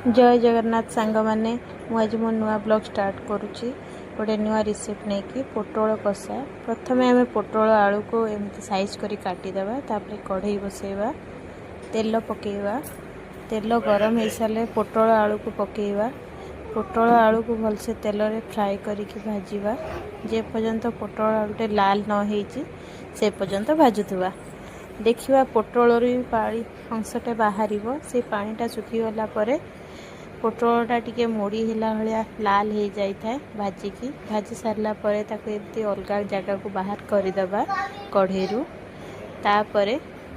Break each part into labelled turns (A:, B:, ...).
A: जय जगन्नाथ सांग मैंने मुझे मो नुआ ब्लॉग स्टार्ट करुच्ची गोटे नुआ रिसिप्ट नहीं कि पोटल कषा प्रथम आम पोटल आलू को एमती साइज करी काटिदेवा तापर कढ़ई बसैवा तेल पकेवा तेल गरम हो सारे पोटल आलू को पकेवा पोटल आलू को भलसे तेल रे फ्राए करिकी भाजीवा जे पर्यंत पोटल आलूटे लाल न होईची से पर्यंत भाजुवा देखिवा पोटल पानी अंशटे बाहर से पानीटा सुखीगला पोटलटा टिके मोड़ी हिला भाया लाल हो जाए भाजिकी भाजी सारा एमती अलग जगह को बाहर करदेवा कढ़ई तापर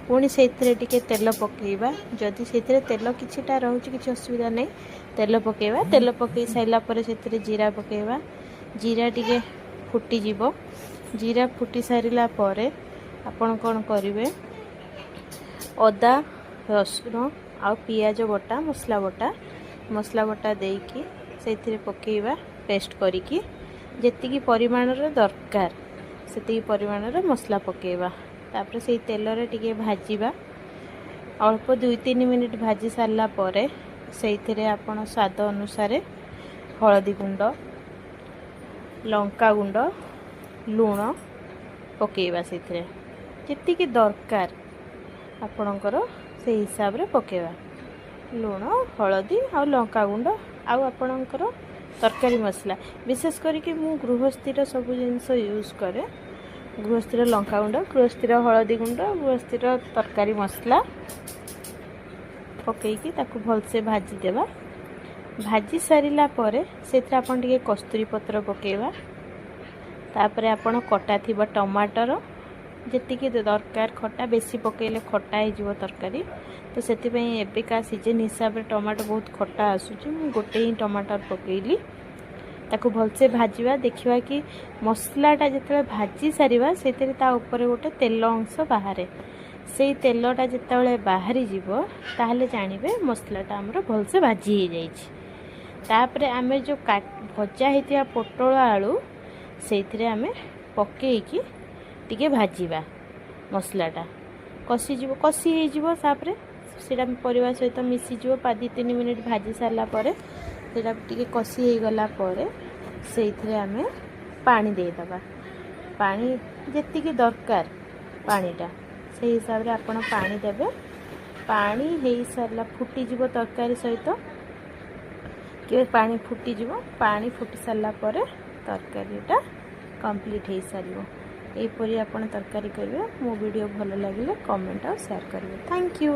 A: पुणी से तेल पकेवा जदि से तेल किछिटा रोचे किसी असुविधा नहीं तेल पकेवा तेल पकई सारापर से जीरा पकेवा जीरा टिके फुटीज जीरा फुटी सारा आपण कौन करेंगे अदा रसुण आ पियाज बटा मसला बटा देकी से पकेवा पेस्ट करिकी जेतिकी परिमाण दरकार से परिमाण मसला पकेवा तापर से तेल रे टिके भाजीबा अल्प 2-3 मिनिट भाजी सारा पर से आपण स्वाद अनुसार हलदी गुंड लंका गुंड लुण पकेवा से जेतिकी दरकार आपणकर से हिसाब रे पकेवा लुण हलदी आ लंका गुंड आपणकर तरकारी मसला विशेष करके मु गृहस्थीर सब जिनस यूज करे गृहस्थीर लंका गुंड गृहस्थीर हलदी गुंड गृहस्थीर तरकारी मसला पकईकी ताकू भलसे भाजी देवा भाजी सारिला परे सेथरे आपन टिके कस्तूरी पत्र पकेवा तापर आपन कटा थिबा टमाटर जेतिकी दरकार खटा बेसी पकेले खटा हो तरकारी तो से एबिका सीजन हिसाब से टमाटो बहुत खटा आसूची मु गोटे ही टमाटर पकेली ताकू भलसे भाजवा देखा कि मसलाटा जिते भाजी सारा से गोटे तेल अंश बाहर से तेलटा जिते बाहरी जीवो ताहले जानिबे मसलाटा हमर भलसे भाजी हो जाइए आम जो भजा होता पोटल आलू से आम पकईकी टिके भाजीबा मसलाटा कषी होपर सेटा परिवा सहित मिसीज 2-3 मिनिट भाजी सारा पर टिके कषी हो गला से आम पानी देदेबा पानी जेतिकी दरकार पानीटा से हिसाब रे आपण पानी देबे पानी हो सारा फुटीज तरकारी सहित कि पानी फुटीज पानी फुटी सारा पर तरकारीटा कंप्लीट हो सार यहीपरी आप तरकारी करेंगे मो वीडियो भल लगे कमेंट और शेयर करेंगे। Thank you.